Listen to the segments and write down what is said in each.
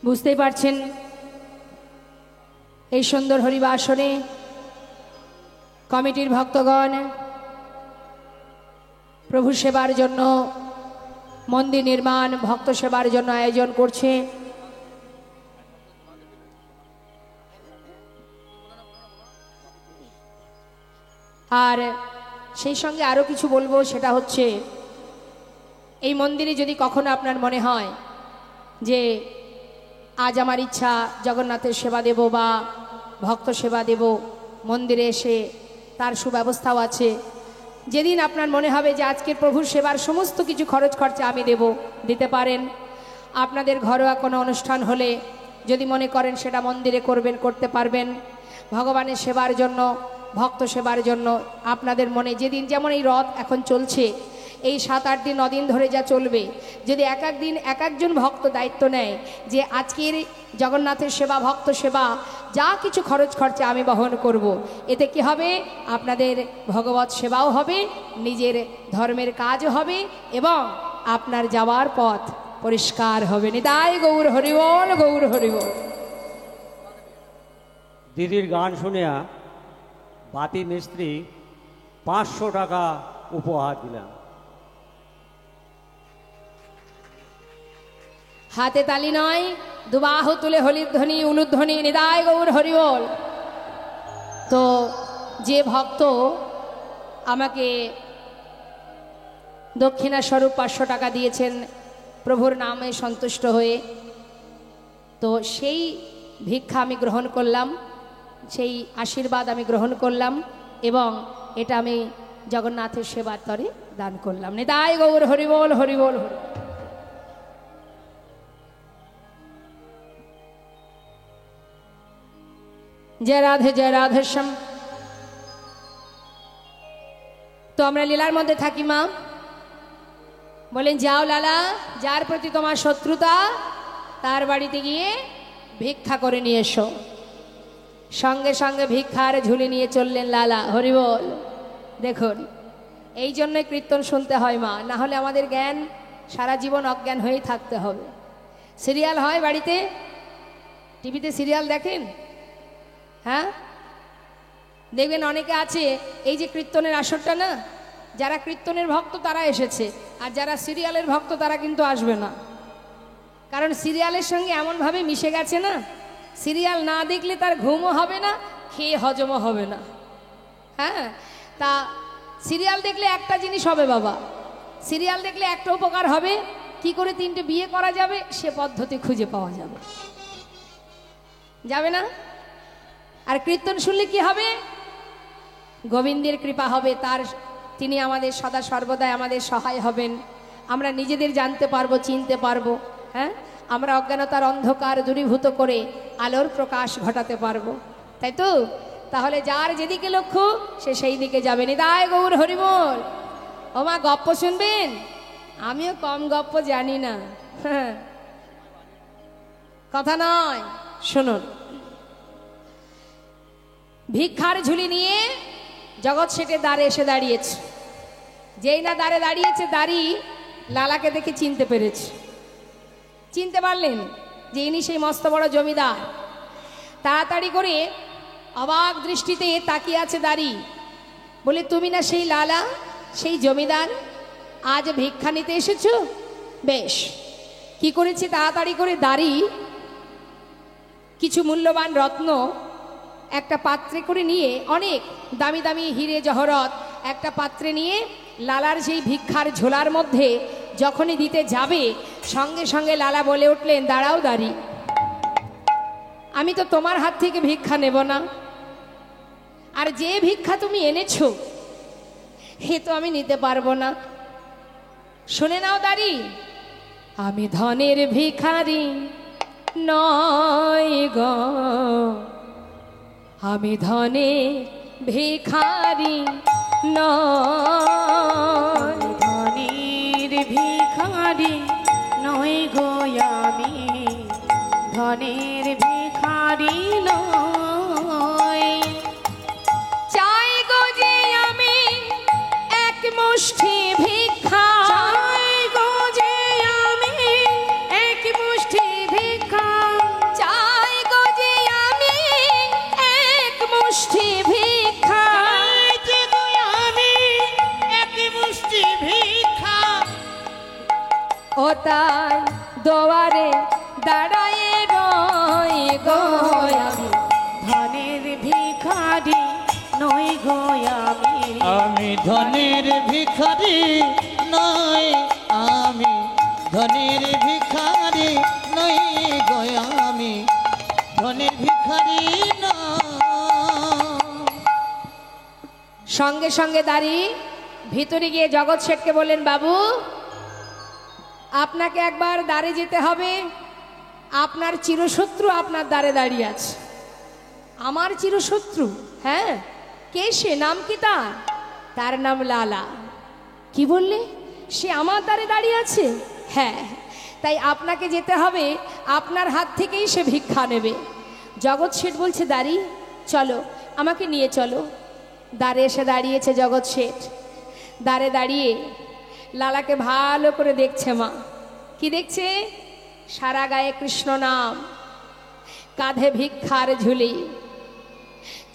বুঝতেই পারছেন এই সুন্দর হরিবাসনে কমিটির ভক্তগণ প্রভু সেবার জন্য মন্দির নির্মাণ ভক্ত সেবার জন্য আয়োজন করছে। আর সেই সঙ্গে আরো কিছু বলবো, সেটা হচ্ছে এই মন্দিরে যদি কখনো আপনার মনে হয় যে আজ আমার ইচ্ছা জগন্নাথের সেবা দেব বা ভক্ত সেবা দেব, মন্দিরে এসে তার সুব্যবস্থাও আছে। যেদিন আপনার মনে হবে যে আজকের প্রভুর সেবার সমস্ত কিছু খরচ খরচা আমি দেব, দিতে পারেন। আপনাদের ঘরোয়া কোনো অনুষ্ঠান হলে যদি মনে করেন সেটা মন্দিরে করবেন, করতে পারবেন। ভগবানের সেবার জন্য ভক্ত সেবার জন্য আপনাদের মনে যেদিন, যেমন এই রথ এখন চলছে, এই 7-8 দিন 9 দিন ধরে যা চলবে, যদি এক এক দিন এক একজন ভক্ত দায়িত্ব নেয় যে আজকের জগন্নাথের সেবা ভক্ত সেবা যা কিছু খরচ খরচা আমি বহন করব, এতে কি হবে? আপনাদের ভগবত সেবাও হবে, নিজের ধর্মের কাজও হবে এবং আপনার যাওয়ার পথ পরিষ্কার হবে। নিতাই গৌর হরিবল, গৌর হরিবল। দিদির গান শুনিয়া বাতি মিস্ত্রি 500 টাকা উপহার দিলাম। হাতে তালি নয়, দুবাহু তুলে হলির ধ্বনি উলুধ্বনি, নিতাই গৌর হরিবল। তো যে ভক্ত আমাকে দক্ষিণা স্বরূপ 500 টাকা দিয়েছেন প্রভুর নামে সন্তুষ্ট হয়ে, তো সেই ভিক্ষা আমি গ্রহণ করলাম, সেই আশীর্বাদ আমি গ্রহণ করলাম এবং এটা আমি জগন্নাথের সেবার তরে দান করলাম। নিতাই গৌর হরিবল, হরিবল হরি। জয় রাধে, জয় রাধে শ্যাম। তো আমরা লীলার মধ্যে থাকি। মা বলেন, যাও লালা, যার প্রতি তোমার শত্রুতা তার বাড়িতে গিয়ে ভিক্ষা করে নিয়ে এসো। সঙ্গে সঙ্গে ভিক্ষার ঝুলি নিয়ে চললেন লালা। হরিবল। দেখুন, এই জন্য কীর্তন শুনতে হয় মা, না হলে আমাদের জ্ঞান সারা জীবন অজ্ঞান হয়েই থাকতে হবে। সিরিয়াল হয় বাড়িতে, টিভিতে সিরিয়াল দেখেন? হ্যাঁ, দেখবেন অনেকে আছে এই যে কীর্তনের আসরটা না, যারা কীর্তনের ভক্ত তারা এসেছে, আর যারা সিরিয়ালের ভক্ত তারা কিন্তু আসবে না। কারণ সিরিয়ালের সঙ্গে এমনভাবে মিশে গেছে না, সিরিয়াল না দেখলে তার ঘুমও হবে না, খেয়ে হজমও হবে না। হ্যাঁ, তা সিরিয়াল দেখলে একটা জিনিস হবে বাবা, সিরিয়াল দেখলে একটা উপকার হবে, কি করে 3টে বিয়ে করা যাবে সে পদ্ধতি খুঁজে পাওয়া যাবে, যাবে না? আর কীর্তন শুনলে কি হবে? গোবিন্দের কৃপা হবে, তার তিনি আমাদের সদা সর্বদাই আমাদের সহায় হবেন। আমরা নিজেদের জানতে পারবো, চিনতে পারবো। হ্যাঁ, আমরা অজ্ঞানতার অন্ধকার দূরীভূত করে আলোর প্রকাশ ঘটাতে পারবো, তাই তো? তাহলে যার যেদিকে লক্ষ্য সে সেই দিকে যাবে। নিতাই গৌর হরিবল। ও মা, গপ্প শুনবেন? আমিও কম গপ্প জানি না, কথা নয়, শুনুন। ভিক্ষার ঝুলি নিয়ে জগৎ শেঠের দ্বারে এসে দাঁড়িয়েছে। যেই না দ্বারে দাঁড়িয়েছে, দাঁড়ি লালাকে দেখে চিনতে পেরেছে। চিনতে পারলেন যে ইনি সেই মস্ত বড় জমিদার। তাড়াতাড়ি করে অবাক দৃষ্টিতে তাকিয়ে আছে দাঁড়ি। বলে, তুমি না সেই লালা, সেই জমিদার, আজ ভিক্ষা নিতে এসেছো? বেশ, কি করেছে? তাড়াতাড়ি করে দাঁড়ি কিছু মূল্যবান রত্ন একটা পাত্রে করে নিয়ে, অনেক দামি দামি হিরে জহরত একটা পাত্রে নিয়ে লালার সেই ভিক্ষার ঝোলার মধ্যে যখনই দিতে যাবে, সঙ্গে সঙ্গে লালা বলে উঠলেন, দাঁড়াও দাঁড়ি, আমি তো তোমার হাত থেকে ভিক্ষা নেব না, আর যে ভিক্ষা তুমি এনেছো হে তো আমি নিতে পারবো না। শুনে নাও দাঁড়ি, আমি ধনের ভিখারি নয় গো, আমি ধনের ভিখারি নয়, ধনের ভিখারি নয় গো, আমি ধনের ভিখারি নয়। চাই গো যে আমি এক মুষ্টি ভিক্ষা চাই গো যে আমি এক মুষ্টি ভিক্ষা চাই গো যে আমি এক মুষ্টি ভিক্ষা চাই যে গো আমি এক মুষ্টি ভিক্ষা ও তাই দোয়ারে দাঁড়ায়ে রই গো আমি ধনের ভিখারি নই গো আমি আমি ধনের ভিখারি নই, আমি ধনের ভিখারি নই গো আমি ধনের ভিখারি নই। সঙ্গে সঙ্গে দাঁড়িয়ে ভিতরে গিয়ে জগৎ শেঠকে বললেন, বাবু আপনাকে একবার দ্বারে যেতে হবে, আপনার চিরশত্রু আপনার দ্বারে দাঁড়িয়ে আছে। আমার চিরশত্রু? হ্যাঁ। কে সে? নাম কি তার? তার নাম লালা। কি বললে? সে আমার দ্বারে দাঁড়িয়ে আছে? হ্যাঁ। তাই আপনাকে যেতে হবে, আপনার হাত থেকেই সে ভিক্ষা নেবে। জগৎ শেঠ বলছে, দাঁড়ি চলো, আমাকে নিয়ে চলো। দ্বারে এসে দাঁড়িয়েছে জগৎ শেঠ। দ্বারে দাঁড়িয়ে লালাকে ভালো করে দেখছে মা। কি দেখছে? সারা গায়ে কৃষ্ণ নাম, কাঁধে ভিক্ষার ঝুলি,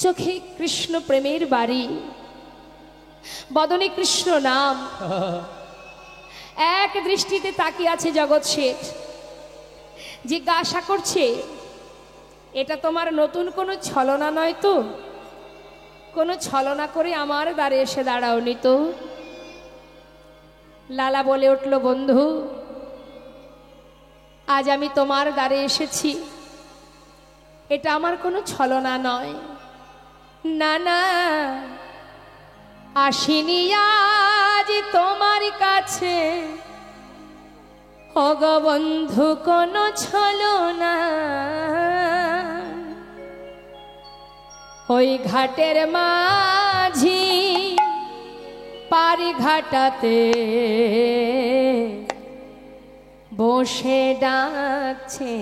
চোখে কৃষ্ণ প্রেমের বাড়ি, বদনে কৃষ্ণ নাম। এক দৃষ্টিতে তাকিয়ে আছে জগৎ শেঠ। জিজ্ঞাসা করছে, এটা তোমার নতুন কোনো ছলনা নয় তো? কোনো ছলনা করে আমার দ্বারে এসে দাঁড়াওনি তো? লালা বলে উঠল, বন্ধু আজ আমি তোমার দ্বারে এসেছি, এটা আমার কোনো ছলনা নয়। না না, আসিনি আজ তোমার কাছে অগ বন্ধু কোনো ছলনা। ওই ঘাটের মাঝি পারি ঘাটাতে বসে ডাকছে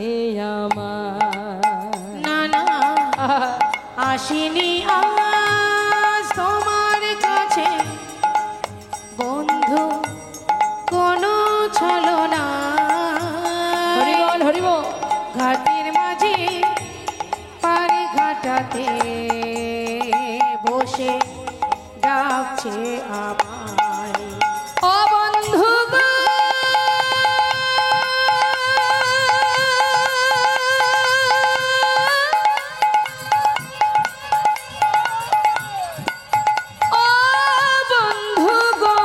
আমার। না না আসিনি আজ তোমার কাছে বন্ধু কোনো ছলনা। হরিবল হরিবল। ঘাটের মাঝে পারে ঘাটাতে বসে ডাকছে আমায়। ও বন্ধু গো, ও বন্ধু গো,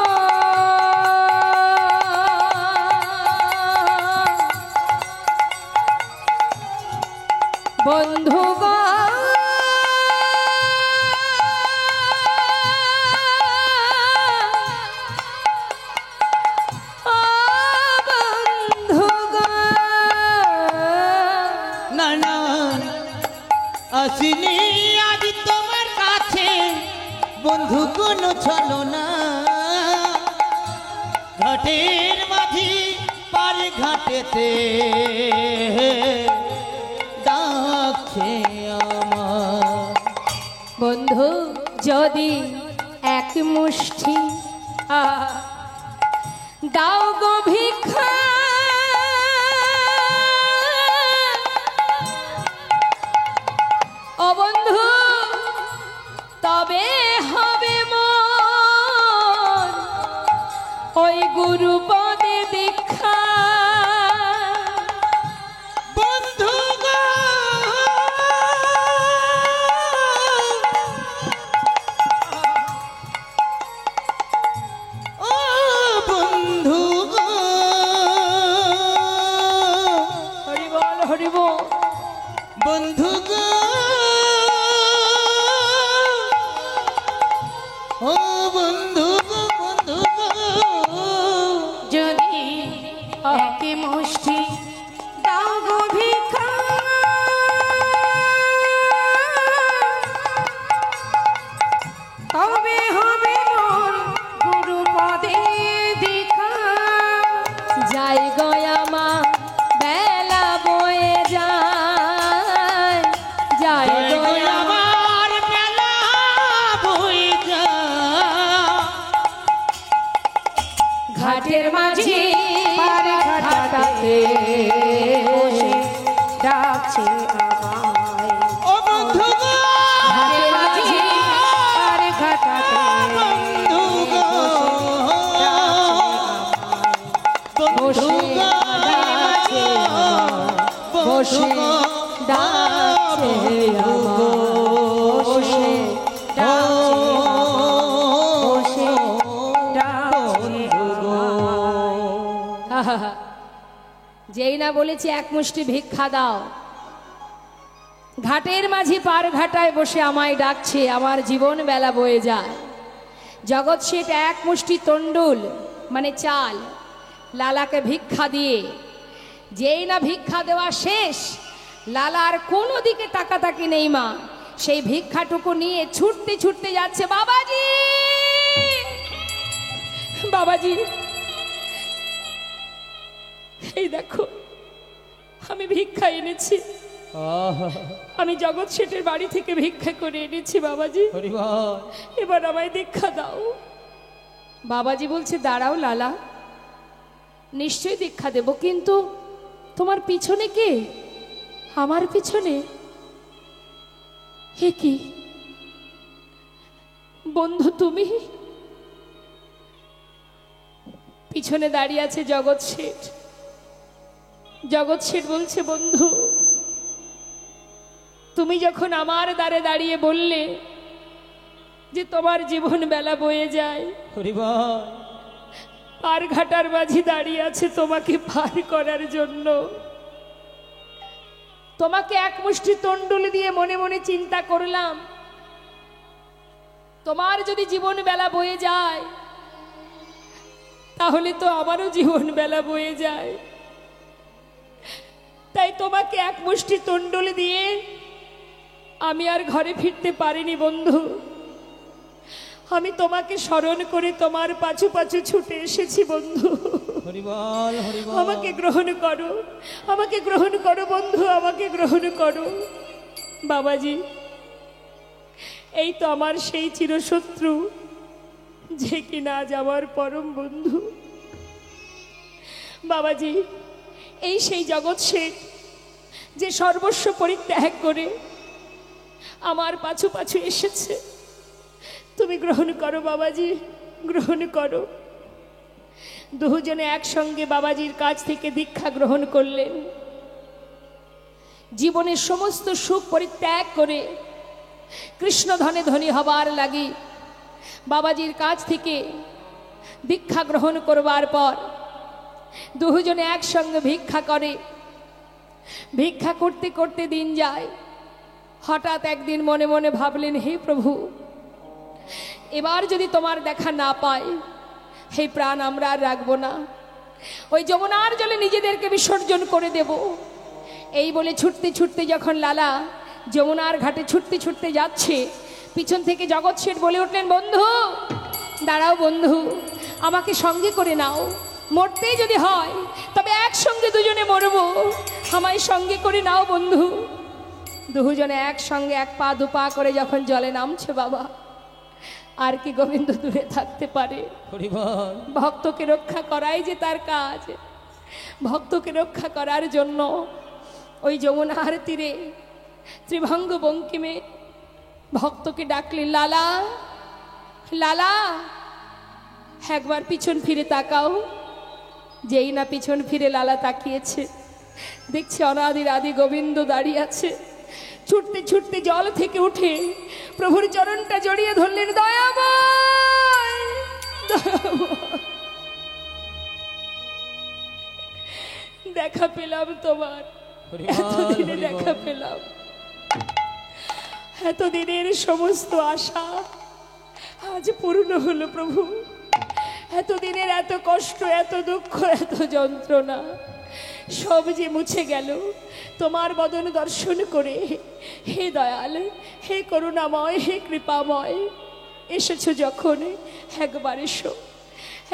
বন্ধু গো, ও বন্ধু গো। না না আসিনি আজ তোমার কাছে বন্ধু কোনো ছলনা। ঘাটের মাঝি পারে ঘাটেতে ডাকছে আমার। বন্ধু যদি এক মুষ্টি দাও গো ভিক্ষা, ও বন্ধু তবে হবে মন ওই গুরু পদে দীক্ষা। বন্ধু গো, ও বন্ধু গো, ঘাটের মাঝে পার ঘাটাতে বসে ডাকছে আমায়। ও বন্ধু গো, ঘাটের মাঝে পার ঘাটাতে বন্ধু গো, বন্ধু গো, বসে ডাকছে আমায়। বসে ডাকছে আমায়। যেই না বলেছি এক মুষ্টি ভিক্ষা দাও, ঘাটের মাঝি পার ঘাটায় বসে আমায় ডাকছে, আমার জীবন বেলা বয়ে যায়। জগৎ শেঠ এক মুষ্টি তন্ডুল মানে চাল লালাকে ভিক্ষা দিয়ে, যেই না ভিক্ষা দেওয়া শেষ, লালার কোনো দিকে তাকাতাকি নেই মা, সেই ভিক্ষাটুকু নিয়ে ছুটতে ছুটতে যাচ্ছে। বাবাজি, বাবাজি, এই দেখো আমি ভিক্ষা এনেছি, আমি জগৎ শেঠের বাড়ি থেকে ভিক্ষা করে এনেছি বাবাজি, এবার আমায় দীক্ষা দাও। বাবাজি বলছে দাঁড়াও লালা, নিশ্চয়ই দীক্ষা দেব, কিন্তু তোমার পিছনে কে? আমার পিছনে? হে কি বন্ধু তুমি? পিছনে দাঁড়িয়ে আছে জগৎ শেঠ। জগৎ শেঠ বলছে বন্ধু, তুমি যখন আমার দ্বারে দাঁড়িয়ে বললে যে তোমার জীবন বেলা বয়ে যায়, পার ঘাটার মাঝি দাঁড়িয়ে আছে তোমাকে পার করার জন্য, তোমাকে এক মুষ্টি তন্ডুল দিয়ে মনে মনে চিন্তা করলাম, তোমার যদি জীবন বেলা বয়ে যায় তাহলে তো আমারও জীবন বেলা বয়ে যায়, তাই তোমাকে এক মুষ্টি তন্ডুল দিয়ে আমি আর ঘরে ফিরতে পারিনি বন্ধু, আমি তোমাকে স্মরণ করে তোমার পাছু পাছু ছুটে এসেছি বন্ধু। আমাকে গ্রহণ করো, আমাকে গ্রহণ করো বন্ধু, আমাকে গ্রহণ করো। বাবাজি, এই তো আমার সেই চিরশত্রু, যে কিনা আজ আমার পরম বন্ধু। বাবাজি, এই সেই জগৎ শেঠ যে সর্বস্ব পরিত্যাগ করে আমার পাছু পাছু এসেছে, তুমি গ্রহণ করো বাবাজি, গ্রহণ করো। দুজনে একসঙ্গে বাবাজির কাছ থেকে দীক্ষা গ্রহণ করলেন। জীবনের সমস্ত সুখ পরিত্যাগ করে কৃষ্ণ ধনে ধনী হবার লাগি বাবাজির কাছ থেকে দীক্ষা গ্রহণ করবার পর দুজনে একসঙ্গে ভিক্ষা করে। ভিক্ষা করতে করতে দিন যায়। হঠাৎ একদিন মনে মনে ভাবলেন, হে প্রভু, এবার যদি তোমার দেখা না পাই, হে প্রাণ আমরা আর রাখবো না, ওই যমুনার জলে নিজেদেরকে বিসর্জন করে দেব। এই বলে ছুটতে ছুটতে যখন লালা যমুনার ঘাটে ছুটতে ছুটতে যাচ্ছে, পিছন থেকে জগৎ শেঠ বলে উঠলেন, বন্ধু দাঁড়াও বন্ধু, আমাকে সঙ্গে করে নাও, মরতেই যদি হয় তবে একসঙ্গে দুজনে মরবো, আমায় সঙ্গে করে নাও বন্ধু। দুজনে একসঙ্গে এক পা দু পা করে যখন জলে নামছে, বাবা আর কি গোবিন্দ দূরে থাকতে পারে? ভক্তকে রক্ষা করাই যে তার কাজ। ভক্তকে রক্ষা করার জন্য ওই যমুনার তীরে ত্রিভঙ্গ বঙ্কিমে ভক্তকে ডাকলেন, লালা লালা একবার পিছন ফিরে তাকাও। যেই না পিছন ফিরে লালা তাকিয়েছে, দেখছে অনাদির আদি গোবিন্দ দাঁড়িয়ে আছে। ছুটতে ছুটতে জল থেকে উঠে প্রভুর চরণটা জড়িয়ে ধরলেন, দয়াময় দেখা পেলাম তোমার, এতদিনে দেখা পেলাম, এতদিনের সমস্ত আশা আজ পূর্ণ হলো প্রভু। এতদিনের এত কষ্ট, এত দুঃখ, এত যন্ত্রণা সব যে মুছে গেল তোমার বদন দর্শন করে। হে দয়াল, হে করুণাময়, হে কৃপাময়, এসেছো যখন একবার এসো,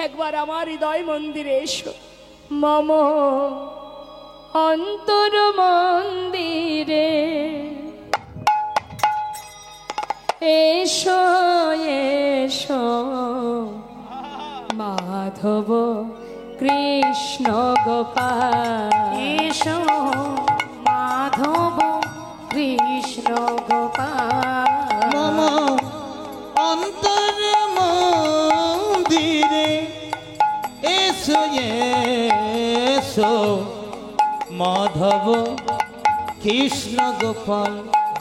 একবার আমার হৃদয় মন্দিরে এসো। মম অন্তর মন্দিরে এসো এসো, মাধব কৃষ্ণ গোপাল এসো মাধব কৃষ্ণ গোপাল মম অন্তর মন্দিরে এসো এসো মাধব কৃষ্ণ গোপাল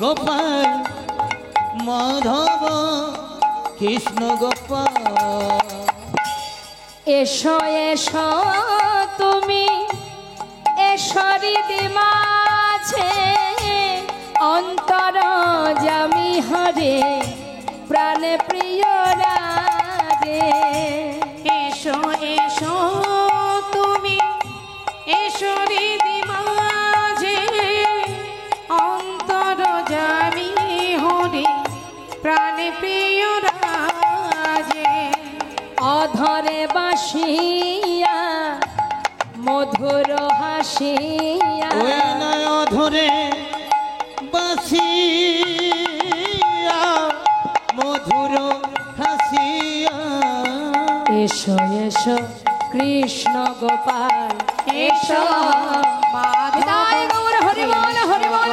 গোপাল মাধব কৃষ্ণ গোপাল এসো এসো তুমি এসরি দিমাছে অন্তর জামি হরে প্রাণ প্রিয় রাজে এসো এসো তুমি এসো হৃদি মাঝে অন্তর জামি হরি প্রাণে প্রিয় রাজে অধরে বাসিয়া মধুর হাসিয়া ওই নয় ধরে বাসিয়া মধুর হাসিয়া এসো এসো কৃষ্ণ গোপাল এসো বিদায় গৌর হরি বল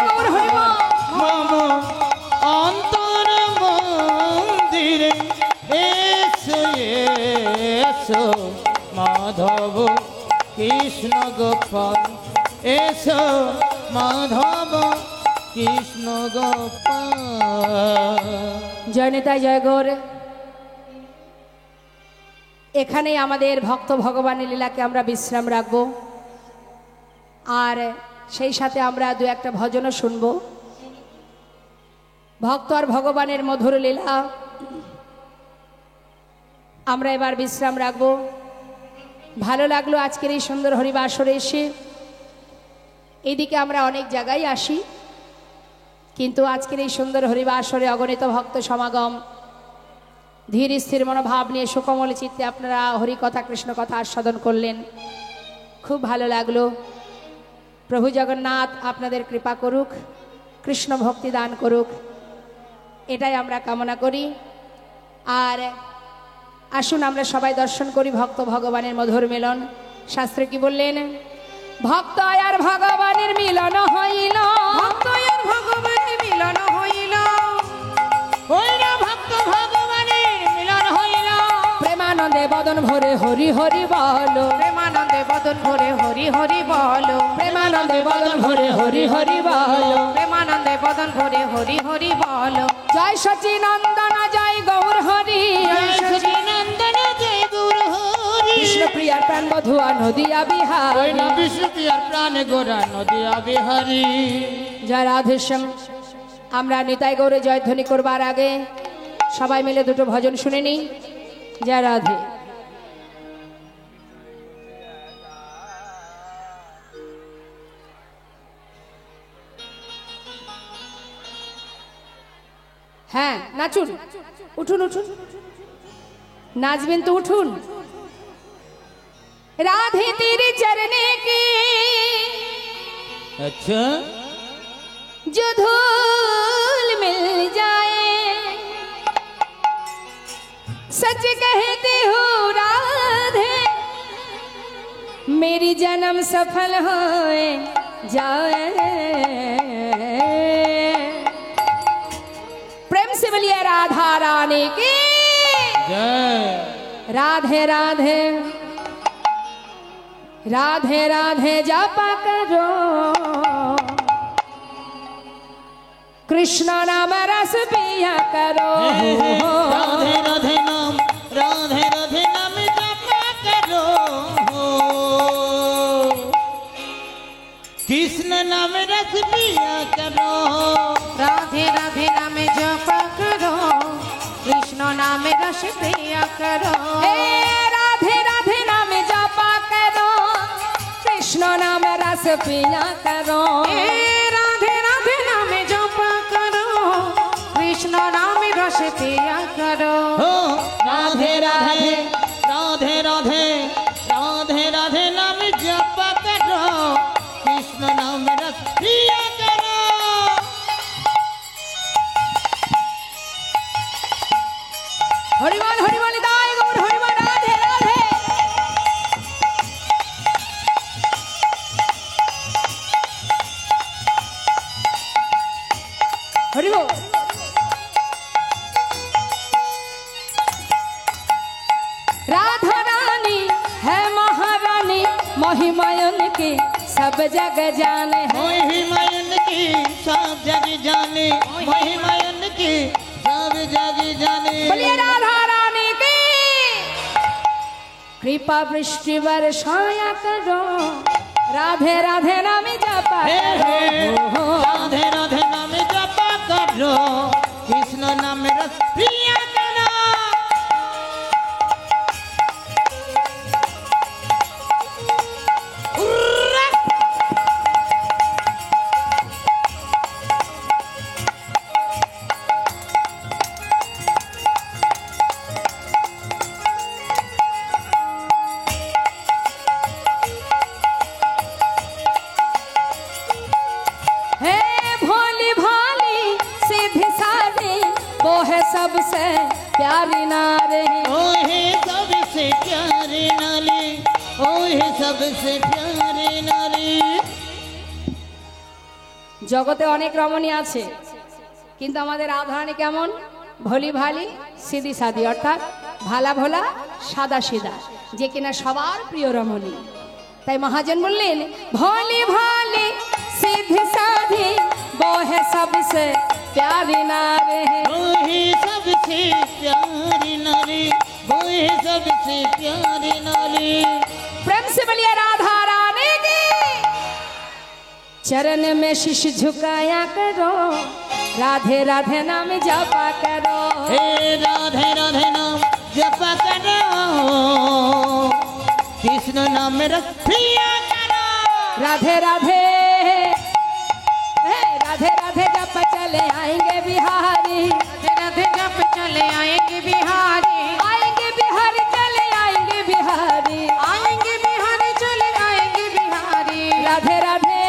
গৌর হরি বল মম অন্তর মন্দিরে এসো এসো মাধব কৃষ্ণ গোপাল এসো মাধব কৃষ্ণ গোপাল জয় নেতাই জয় গৌর। এখানেই আমাদের ভক্ত ভগবানের লীলাকে আমরা বিশ্রাম রাখবো, আর সেই সাথে আমরা দু একটা ভজনও শুনব। ভক্ত আর ভগবানের মধুর লীলা আমরা এবার বিশ্রাম রাখবো। ভালো লাগলো আজকের এই সুন্দর হরিবাসরে এসে। এইদিকে আমরা অনেক জায়গায় আসি, কিন্তু আজকের এই সুন্দর হরিবাসরে অগণিত ভক্ত সমাগম, ধীর স্থির মনোভাব নিয়ে সুকমল চিত্তে আপনারা হরিকথা কৃষ্ণ কথা আস্বাদন করলেন। খুব ভালো লাগলো। প্রভু জগন্নাথ আপনাদের কৃপা করুক, কৃষ্ণ ভক্তি দান করুক, এটাই আমরা কামনা করি। আর আসুন আমরা সবাই দর্শন করি ভক্ত ভগবানের মধুর মিলন। শাস্ত্রে কি বললেন? ভক্ত আর ভগবানের মিলন হইল, ভক্ত আর ভগবানের মিলন হইল, হইল ভক্ত ভগবানের মিলন হইল, প্রেমানন্দে বদন ভরে হরি হরি বল, প্রেমানন্দে বদন ভরে হরি হরি বল, প্রেমানন্দে বদন ভরে হরি হরি বল, প্রেমানন্দে বদন ভরে হরি হরি বল। জয় সচিনন্দন জয় গৌর হরি, নন্দন জয় গৌর হরি কৃষ্ণ প্রিয়ার প্রাণ বধুয়া নদিয়া বিহার, ওই না বিষ্ণুপ্রিয়ার প্রাণে গোরা নদিয়া বিহারী। জয় রাধেশ্যাম। আমরা নিতাই গৌরে জয়ধ্বনি করবার আগে সবাই মিলে দুটো ভজন শুনে নিই। জয় রাধে। হ্যাঁ নাচুন, উঠুন উঠুন, নাচবেন তো উঠুন। राधे तेरे चरने की अच्छा जो धूल मिल जाए, सच कहती हूँ राधे मेरी जन्म सफल हो जाए। प्रेम से बोलिए राधा रानी की जय। राधे राधे राधे राधे जापा करो, कृष्ण नाम रस पिया करो। राधे राधे नाम जपा करो, कृष्ण नाम रस पिया करो। राधे राधे नाम जप करो, कृष्ण नाम रस पिया करो। हे राधे राधे नाम जापा करो, कृष्ण नाम रस पिया करो। हे राधे राधे नाम जप करो, कृष्ण नाम रस पिया करो। हो राधे राधे राधे राधे राधे राधे नाम जपा करो, कृष्ण नाम रस पिया करो। हरिबोल दाय गौर हरिबोल राधे राधे। राधा रानी है महारानी महिमायन की सब जग जाने हैं। महिमायन की सब जग जाने, महिमायन की सब जग जाने। बोलिए राधा रानी की कृपा वृष्टि वर्षाया करो, राधे राधे नाम जपा करो। राधे राधे नाम जपा करो, कृष्ण नाम रस प्रिया करो। हे भोली भाली सीधी सादी वो है सबसे प्यारी नारी। ओहे सबसे प्यारे नारी, ओहे सबसे प्यारे नारी। জগতে অনেক রমণী আছে, কিন্তু আমাদের রাধারানী কেমন? ভোলি ভালি সিদি সাদি, অর্থাৎ ভালা ভোলা সাদা সিদা, যে কিনা সবার প্রিয় রমণী। তাই মহাজন বললেন ভোলি ভালি সিদ্ধি সাধি वो है सबसे प्यारी नारी। ओहे सबसे प्यारी नारी, ओहे सबसे प्यारी नारी। प्रेम से बोलिए राधा रानी की। चरण में शीश झुकाया करो, राधे राधे नाम जपा करो। हे राधे राधे नाम जपा करो, कृष्ण नाम रस प्रिया करो। राधे राधे राधे राधे जप चले आएंगे बिहारी, राधे राधे जप चले आएंगे बिहारी, आएंगे बिहारी चले आएंगे बिहारी। आएंगे बिहारी चले आएंगे बिहारी। राधे राधे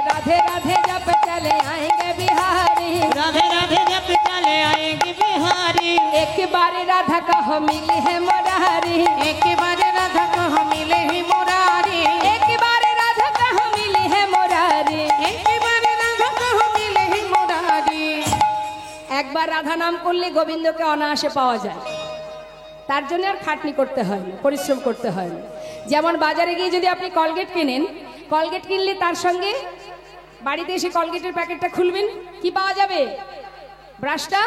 राधे राधे जप चले आएंगे बिहारी। राधे राधे जप चले आएंगे बिहारी। एक बार राधा कहो मिली है मुरारी, एक बार राधा कहो मिले ही मुरारी, एक बार राधा कहो मिली है मुरारी। एक बार राधा कहो मिले ही मुरारी। একবার রাধা নাম করলে গোবিন্দকে অনায়াসে পাওয়া যায়, তার জন্য আর খাটনি করতে হয় না, পরিশ্রম করতে হয় না। যেমন বাজারে গিয়ে যদি আপনি কলগেট কেনেন, কলগেট কিনলে তার সঙ্গে বাড়িতে এসে কলগেটের প্যাকেটটা খুলবেন, কি পাওয়া যাবে? ব্রাশটা।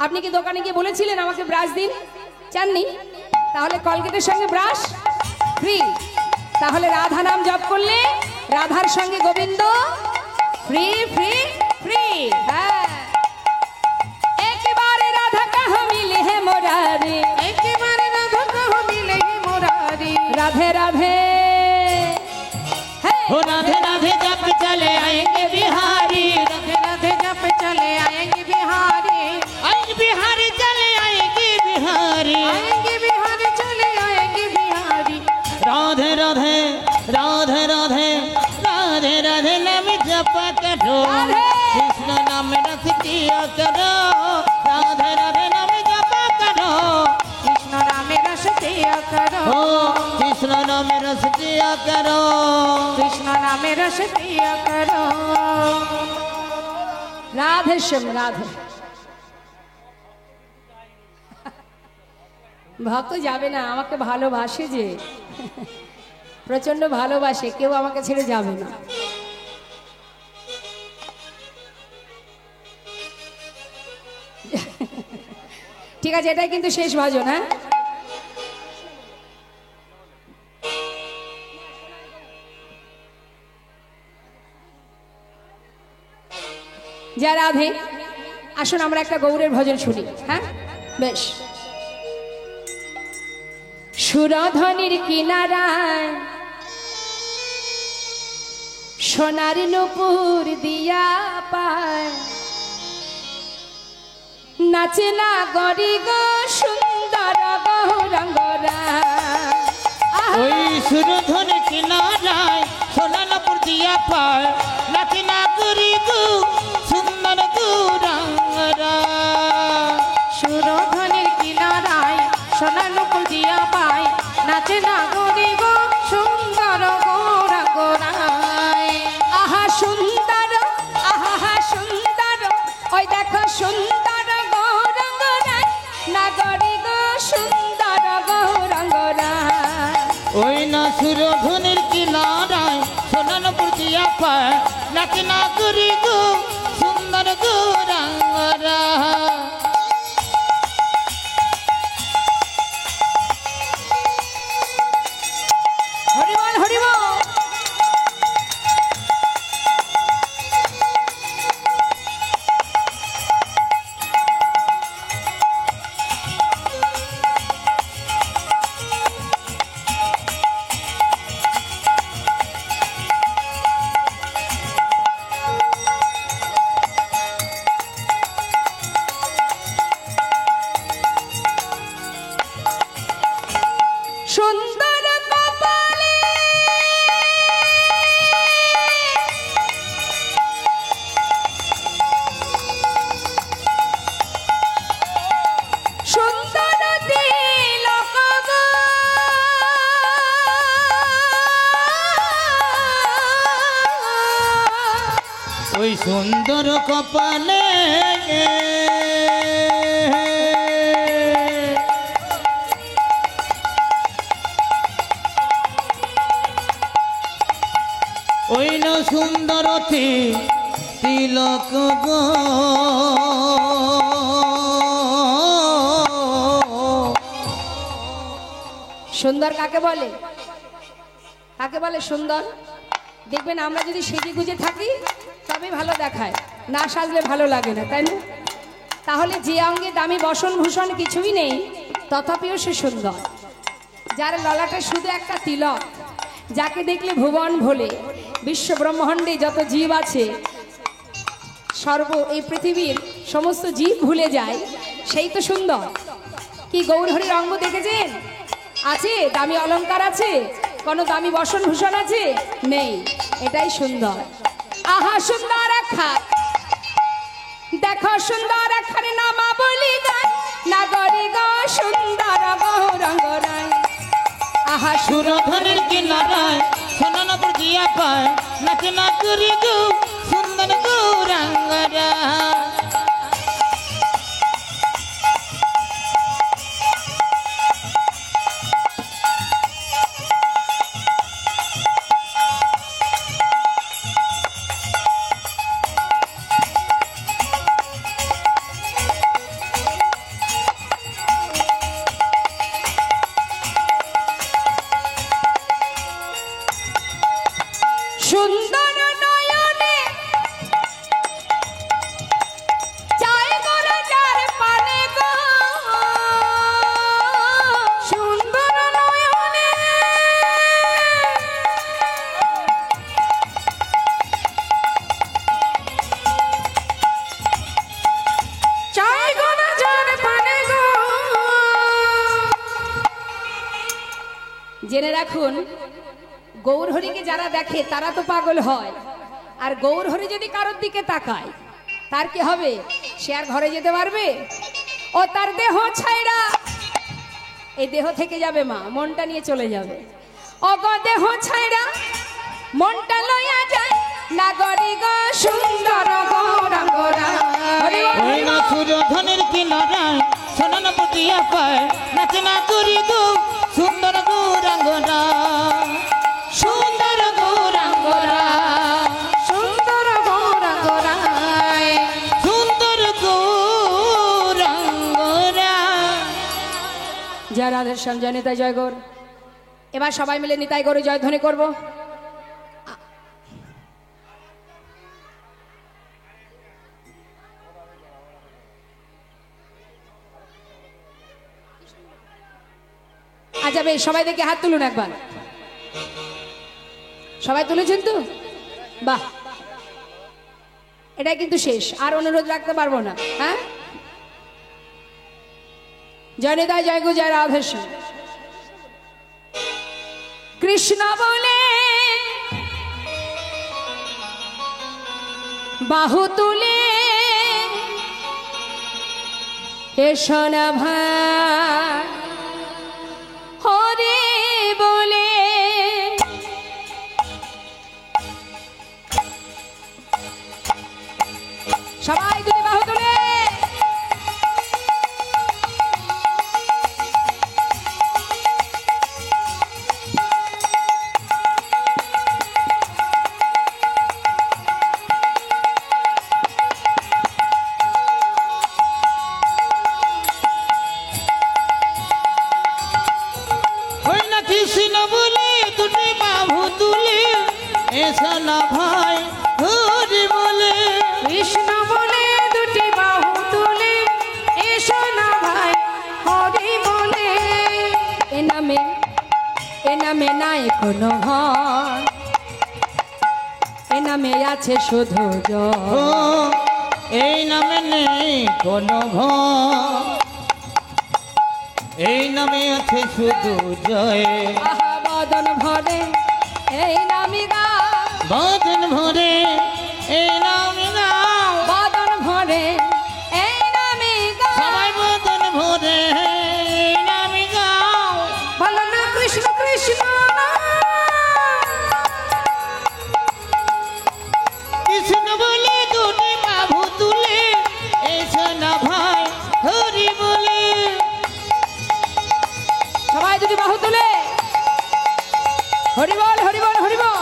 আপনি কি দোকানে গিয়ে বলেছিলেন আমাকে ব্রাশ দিন? চাননি? তাহলে কলগেটের সঙ্গে ব্রাশ ফ্রি। তাহলে রাধা নাম জপ করলে রাধার সঙ্গে গোবিন্দ ফ্রি ফ্রি ফ্রি। হ্যাঁ, একবারে রাধা কहो মিলে হে মুরারি, एक बार राधा कहो मिले ही मुरारी। राधे राधे हो राधे राधे जप चले आएंगे बिहारी। राधे राधे जप चले आएंगे बिहारी, आएंगे बिहारी चले आएंगे बिहारी। आएंगे बिहारी चले आएंगे बिहारी। राधे राधे राधे राधे राधे राधे नाम जपा करो, राधे। कृष्ण नाम रस किया करो। राधे राधे नाम जपा करो, कृष्ण नाम रस दिया करो, हो कृष्ण नाम रस किया करो। कृष्ण नाम रस दिया करो। রাধে শ্যাম রাধে। ভক্ত যাবে না, আমাকে ভালোবাসে যে, প্রচন্ড ভালোবাসে, কেউ আমাকে ছেড়ে যাবে না। ঠিক আছে, এটাই কিন্তু শেষ ভজন। হ্যাঁ, যা রাধে। আসুন আমরা একটা গৌরের ভজন শুনি। হ্যাঁ, বেশ। সুরধনির কিনারায় সোনার নুপুর দিয়া পায়, নাচে না গরি গো সুন্দর গৌরঙ্গরা। ওই সুরধন কিনারায় সোনানপুর দিয়া পায়, নাচে না করি গো সুন্দর গৌরাঙ্গরা। সুরধনির কিনারায় সোনানুপুর দিয়া পায়, নাচে না গরি গো সুন্দর গোরা গোরায়। আহা সুন্দর, আহা সুন্দর, ওই দেখো সুন্দর গৌরঙ্গরায়, নাগরী সুন্দর গৌরাঙ্গরা। ওই না সুরধনের কিনারায় সোনানপুর দিয়া পায় নাকি না করি গো সুন্দর গৌরাঙ্গরা। হরিবল হরিবল। সুন্দর কপালে সুন্দর তিলক গো। ওই সুন্দর কপালে ওই না সুন্দর তিলক গো। সুন্দর কাকে বলে? কাকে বলে সুন্দর? দেখবেন আমরা যদি সেজে গুজে থাকি তবে ভালো দেখায়, না সাজলে ভালো লাগে না, তাই না? তাহলে যে অঙ্গে দামি বসন ভূষণ কিছুই নেই তথাপিও সে সুন্দর। যার ললাটে শুধু একটা তিলক, যাকে দেখলে ভুবন ভোলে, বিশ্ব ব্রহ্মাণ্ডে যত জীব আছে এই পৃথিবীর সমস্ত জীব ভুলে যায়, সেই তো সুন্দর। কি গৌরহরির অঙ্গ দেখেছেন? আছে দামি অলংকার আছে? কোনো দামি বসন ভূষণ আছে? নেই। এটাই সুন্দর। আহা সুন্দর আখা দেখো, সুন্দর আখার নামা বলি গান নাগরি গো সুন্দর গৌরাঙ্গরায়। আহা সুরধনের কিনারায় সোনানপুর দিয়া পায় নাকি না করি গো সুন্দর গৌরাঙ্গরা। সুন্দর নয়নে চাই গোরা যার পানে গো। সুন্দর নয়নে চাই গোরা যার পানে গো। জেনে রাখুন, গৌরহরিকে যারা দেখে তারা তো পাগল হয়, আর গৌরহরি যদি কারোর দিকে তাকায় তার কি হবে? সে আর ঘরে যেতে পারবে? ও তার দেহ ছাইড়া এই দেহ থেকে যাবে মা, মনটা নিয়ে চলে যাবে। ও গো দেহ ছাইড়া মনটা লইয়া যায় নাগরি গো সুন্দর গৌরাঙ্গরা। ওই না সুরধনের কিনারায় সোনানপুর দিয়া পায় নাকি না করি গো সুন্দর গৌরাঙ্গরা। সুন্দর গৌরাঙ্গরা, সুন্দর গৌরাঙ্গরায়, সুন্দর গৌরাঙ্গরা। জয় রাধেশ্যাম, জয় নিতাই জয় গৌর। এবার সবাই মিলে নিতাই গৌর জয়ধ্বনি করব। আচ্ছা বেশ, সবাই দেখে হাত তুলুন একবার। সবাই তুলেছেন তো? বাহ, এটা কিন্তু শেষ, আর অনুরোধ রাখতে পারবো না। হ্যাঁ, জয় নিতাই জয় গো, জয় রাধেশ্যাম। কৃষ্ণ বলে বাহু তুলে এসো না ভাই, হরে বলে সবাই দুই বাহু তুলে কৃষ্ণ বলে দুটি বাহু তুলে এসো না ভাই হরি বলে কৃষ্ণ বলে দুটি বাহু তুলে এসো না ভাই হরি বলে। এ নামে নাই কোনো ভয়, এ নামে আছে শুধু জয়। ও এই নামে নেই কোনো ভয়, এই নামে আছে শুধু জয়। আহা বদন ভরে এই নামি গাও, বদন ভরে এই নামে গাও, বদন ভরে এই নামি গাও। সবাই বদন ভরে এই নামে গাও। বলো না কৃষ্ণ কৃষ্ণ কৃষ্ণ বলে দুটি বাহু তুলে এসো না ভাই হরি বলে। সবাই দুটি বাহু তুলে হরি বল হরি বল হরি বল।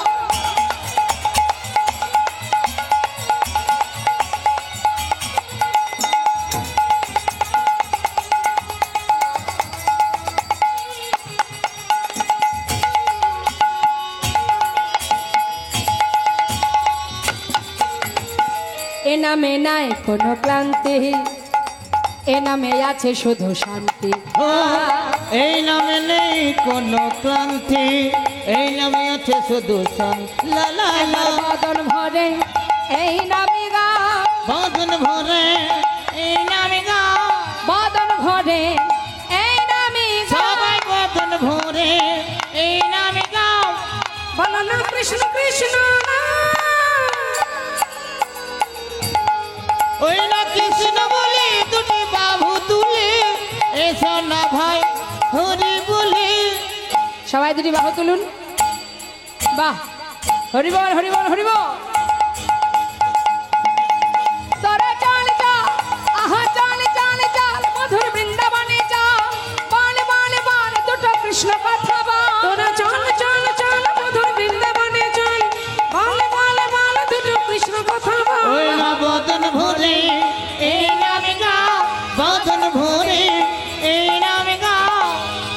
এ নামে নাই কোনো ক্লান্তি, এ নামে আছে শুধু শান্তি। ও এই নামে নেই কোনো ক্লান্তি, এই নামে আছে শুধু শান্তি। লা লা লা বদন ভরে এই নামি গাও, বদন ভরে এই নামে গাও, বদন ভরে এই নামি গাও। সবাই বদন ভরে এই নামে গাও। বলো না কৃষ্ণ কৃষ্ণ ওই না কৃষ্ণ বলে দুটি বাহু তুলে এসো না ভাই হরি বলে। সবাই দুটি বাহু তুলুন, বাহ হরি বল হরি বল হরি বল। তোরা চল চল আহা চল চল চল মধুর বৃন্দাবনে চল, বল বল বল দুটো কৃষ্ণ কথা বল। তোরা চল চল চল মধুর বৃন্দাবনে চল, বল বল বল দুটো কৃষ্ণ কথা বল। ওই না বদন ভরে এই নামে গাও, বদন ভরে এই নামে গাও।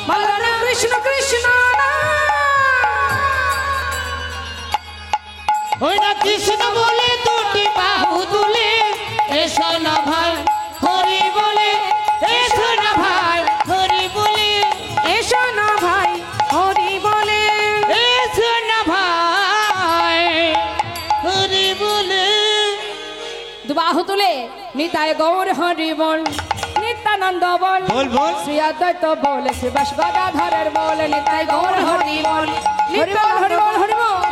বলো না কৃষ্ণ কৃষ্ণ ওই না কৃষ্ণ বলে দুটি বাহু তুলে এসো না ভাই হরি বলে। এসো না ভাই হরি বলে, এসো না ভাই হরি বলে। এসো না ভাই হরি বলে। দু বাহু তুলে নিতাই গৌর হরি বল, নিত্যানন্দ বল, বল বল শ্রী অদ্বৈত বল, শ্রী বাস গদাধরের বল, নিতাই গৌর হরি বল, হরি বল হরি বল হরি বল।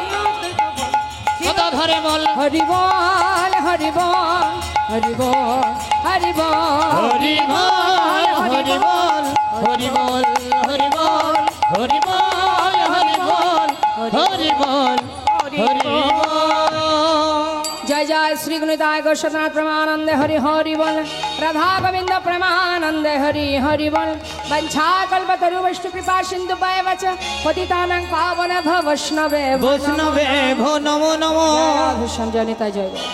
কথা ধরে বল হরি বল হরি বল হরি বল হরি বল। হরি বল হরি বল হরি বল হরি বল হরি বল হরি বল হরি বল হরি বল। জয় জয় শ্রী গুণিতায় গোস্বনাথ প্রেমানন্দে হরি হরি বল, রাধা গোবিন্দ প্রেমানন্দে হরি হরি বল। বঞ্ছা কল্পতরু বৈষ্ণু কৃপা সিন্ধু পায়বচ পতিতানাং পাবন ভব বৈষ্ণবে বৈষ্ণবে ভো নমো নমো। রাধে শ্যাম জয় নিতাই জয় জয়।